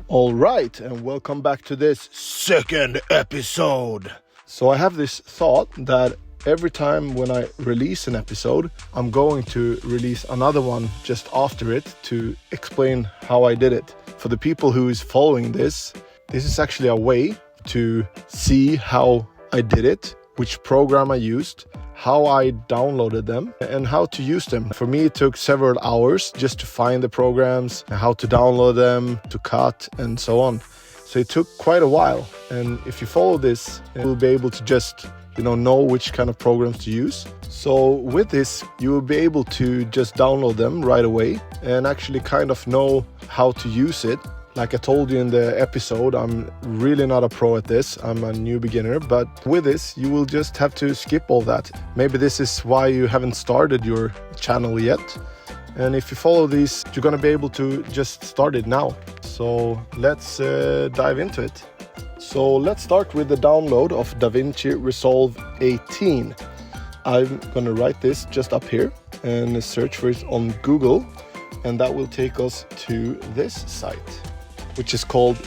All right, and welcome back to this second episode. So I have this thought that every time when I release an episode, I'm going to release another one just after it to explain how I did it. For the people who is following this is actually a way to see how I did it, which program I used, how I downloaded them, and how to use them. For me, it took several hours just to find the programs, how to download them, to cut, and so on. So it took quite a while. And if you follow this, you'll be able to just know which kind of programs to use. So with this, you will be able to just download them right away and actually kind of know how to use it. Like I told you in the episode, I'm really not a pro at this. I'm a new beginner, but with this, you will just have to skip all that. Maybe this is why you haven't started your channel yet. And if you follow these, you're going to be able to just start it now. So let's dive into it. So let's start with the download of DaVinci Resolve 18. I'm going to write this just up here and search for it on Google. And that will take us to this site, which is called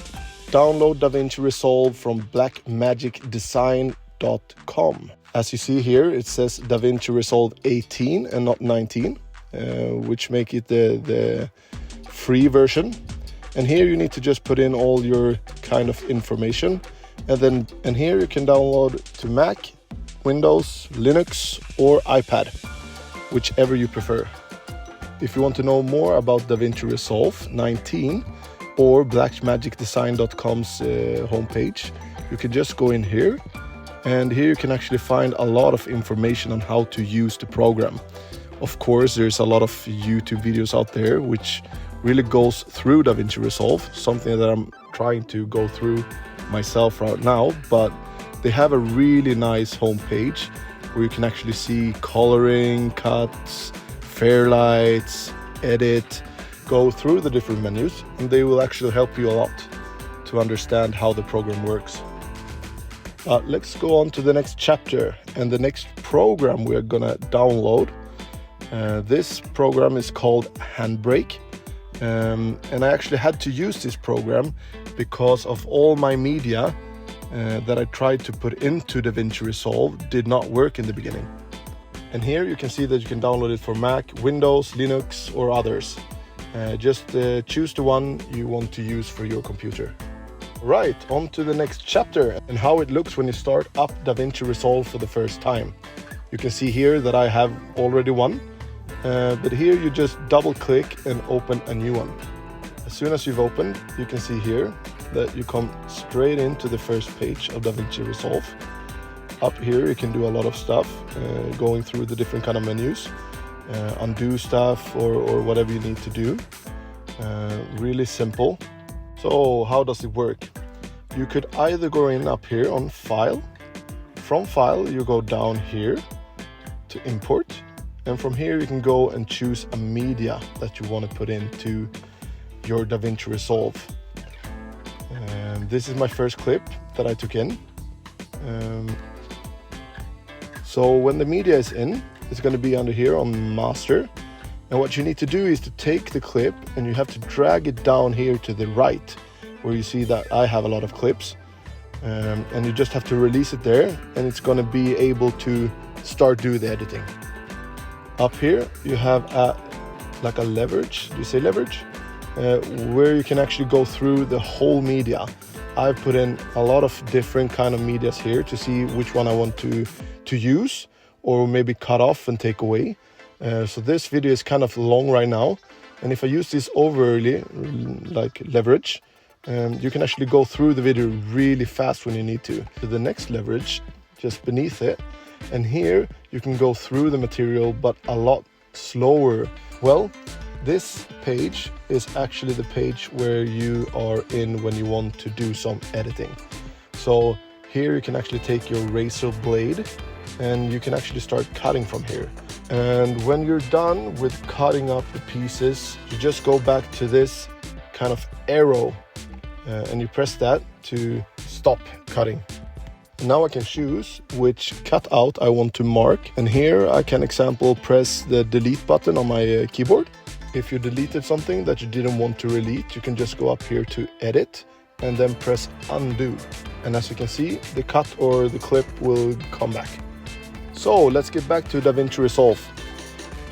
Download DaVinci Resolve from blackmagicdesign.com. As you see here, it says DaVinci Resolve 18 and not 19, which make it the free version. And here you need to just put in all your kind of information. And here you can download to Mac, Windows, Linux, or iPad, whichever you prefer. If you want to know more about DaVinci Resolve 19, or blackmagicdesign.com's homepage, you can just go in here, and here you can actually find a lot of information on how to use the program. Of course, there's a lot of YouTube videos out there which really goes through DaVinci Resolve, something that I'm trying to go through myself right now, but they have a really nice homepage where you can actually see coloring, cuts, fairlights, edit, go through the different menus, and they will actually help you a lot to understand how the program works. Let's go on to the next chapter and the next program we're gonna download. This program is called Handbrake, and I actually had to use this program because of all my media that I tried to put into DaVinci Resolve did not work in the beginning. And here you can see that you can download it for Mac, Windows, Linux, or others. Just choose the one you want to use for your computer. Right, on to the next chapter and how it looks when you start up DaVinci Resolve for the first time. You can see here that I have already one, but here you just double click and open a new one. As soon as you've opened, you can see here that you come straight into the first page of DaVinci Resolve. Up here you can do a lot of stuff, going through the different kind of menus. Undo stuff or whatever you need to do. Really simple. So how does it work? You could either go in up here on File. From File you go down here to Import, and from here you can go and choose a media that you want to put into your DaVinci Resolve. This is my first clip that I took in. So when the media is in, it's going to be under here on Master, and what you need to do is to take the clip and you have to drag it down here to the right where you see that I have a lot of clips, and you just have to release it there, and it's going to be able to start do the editing. Up here you have like a leverage, do you say leverage? Where you can actually go through the whole media. I've put in a lot of different kind of medias here to see which one I want to use, or maybe cut off and take away. So this video is kind of long right now, and if I use this overly, like leverage, you can actually go through the video really fast when you need to. So the next leverage, just beneath it, and here you can go through the material but a lot slower. Well, this page is actually the page where you are in when you want to do some editing. So here you can actually take your razor blade and you can actually start cutting from here. And when you're done with cutting up the pieces, you just go back to this kind of arrow and you press that to stop cutting. Now I can choose which cutout I want to mark, and here I can example press the delete button on my keyboard, If you deleted something that you didn't want to delete, you can just go up here to edit and then press undo. And as you can see, the cut or the clip will come back. So let's get back to DaVinci Resolve.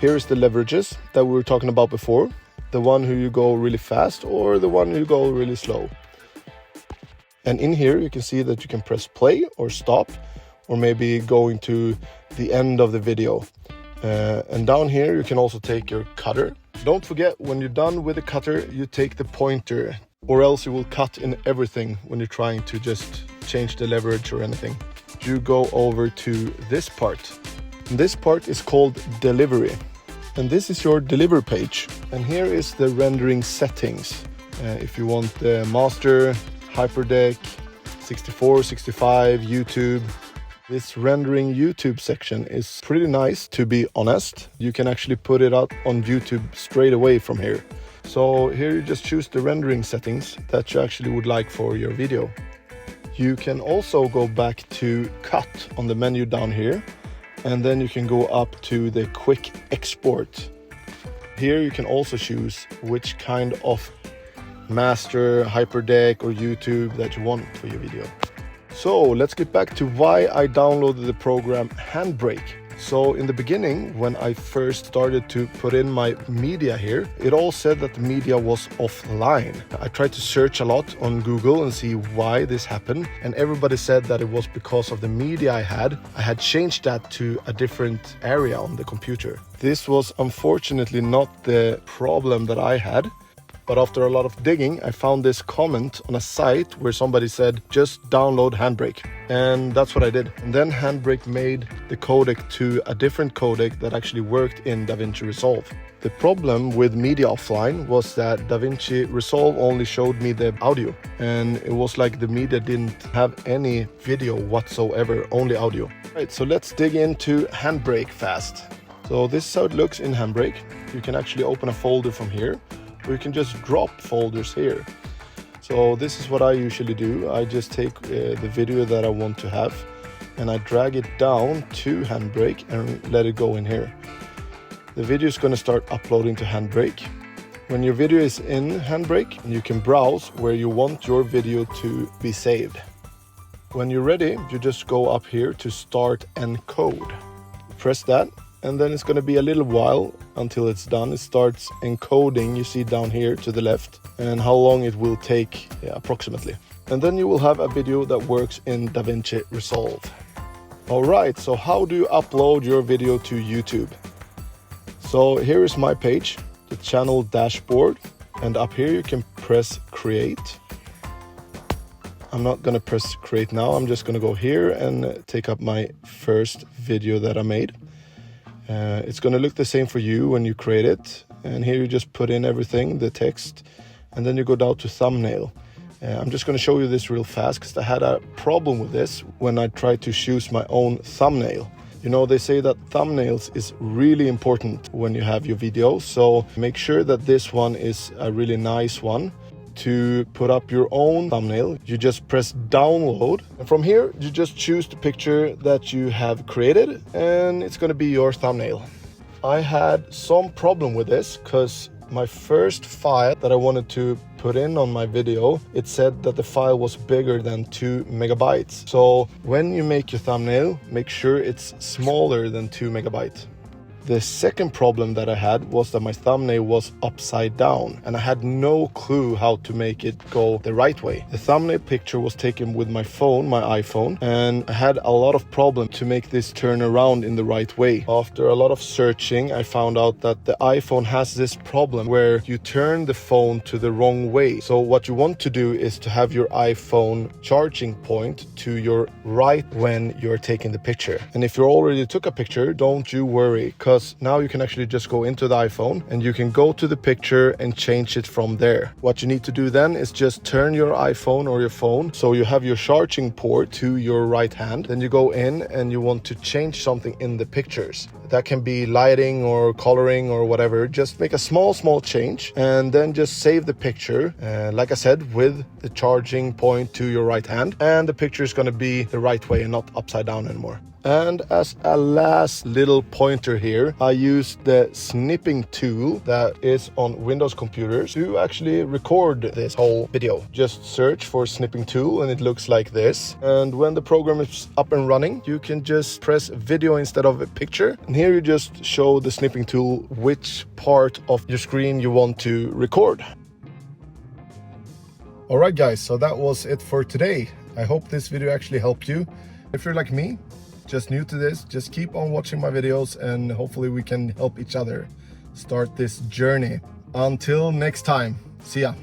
Here's the leverages that we were talking about before. The one who you go really fast or the one you go really slow. And in here you can see that you can press play or stop, or maybe going to the end of the video. And down here you can also take your cutter. Don't forget, when you're done with the cutter, you take the pointer, or else you will cut in everything when you're trying to just change the leverage or anything. You go over to this part. And this part is called delivery. And this is your deliver page. And here is the rendering settings. If you want the master, hyperdeck, 64, 65, YouTube. This rendering YouTube section is pretty nice, to be honest. You can actually put it up on YouTube straight away from here. So here you just choose the rendering settings that you actually would like for your video. You can also go back to cut on the menu down here, and then you can go up to the quick export. Here you can also choose which kind of master, hyperdeck or YouTube that you want for your video. So let's get back to why I downloaded the program Handbrake. So in the beginning, when I first started to put in my media here, it all said that the media was offline. I tried to search a lot on Google and see why this happened, and everybody said that it was because of the media I had changed that to a different area on the computer. This was unfortunately not the problem that I had. But after a lot of digging, I found this comment on a site where somebody said, just download Handbrake. And that's what I did. And then Handbrake made the codec to a different codec that actually worked in DaVinci Resolve. The problem with media offline was that DaVinci Resolve only showed me the audio. And it was like the media didn't have any video whatsoever, only audio. Right, so let's dig into Handbrake fast. So this is how it looks in Handbrake. You can actually open a folder from here. Or you can just drop folders here. So this is what I usually do. I just take the video that I want to have and I drag it down to Handbrake and let it go in here. The video is going to start uploading to Handbrake. When your video is in Handbrake, you can browse where you want your video to be saved. When you're ready, you just go up here to start encode. Press that. And then it's going to be a little while until it's done. It starts encoding, you see down here to the left, and how long it will take approximately. And then you will have a video that works in DaVinci Resolve. Alright, so how do you upload your video to YouTube? So here is my page, the channel dashboard, and up here you can press create. I'm not going to press create now, I'm just going to go here and take up my first video that I made. It's going to look the same for you when you create it, and here you just put in everything, the text, and then you go down to thumbnail. I'm just going to show you this real fast because I had a problem with this when I tried to choose my own thumbnail. You know, they say that thumbnails is really important when you have your video, so make sure that this one is a really nice one. To put up your own thumbnail, you just press download, and from here you just choose the picture that you have created and it's going to be your thumbnail. I had some problem with this because my first file that I wanted to put in on my video, it said that the file was bigger than 2 megabytes. So when you make your thumbnail, make sure it's smaller than 2 megabytes. The second problem that I had was that my thumbnail was upside down and I had no clue how to make it go the right way. The thumbnail picture was taken with my phone, my iPhone, and I had a lot of problem to make this turn around in the right way. After a lot of searching, I found out that the iPhone has this problem where you turn the phone to the wrong way. So what you want to do is to have your iPhone charging point to your right when you're taking the picture. And if you already took a picture, don't you worry, because now you can actually just go into the iPhone and you can go to the picture and change it from there. What you need to do then is just turn your iPhone or your phone so you have your charging port to your right hand. Then you go in and you want to change something in the pictures. That can be lighting or coloring or whatever. Just make a small change and then just save the picture. Like I said, with the charging point to your right hand, and the picture is going to be the right way and not upside down anymore. And as a last little pointer here, I use the snipping tool that is on Windows computers to actually record this whole video. Just search for snipping tool and it looks like this. And when the program is up and running, you can just press video instead of a picture. And here you just show the snipping tool which part of your screen you want to record. Alright guys, so that was it for today. I hope this video actually helped you. If you're like me, just new to this, just keep on watching my videos and hopefully we can help each other start this journey. Until next time, see ya.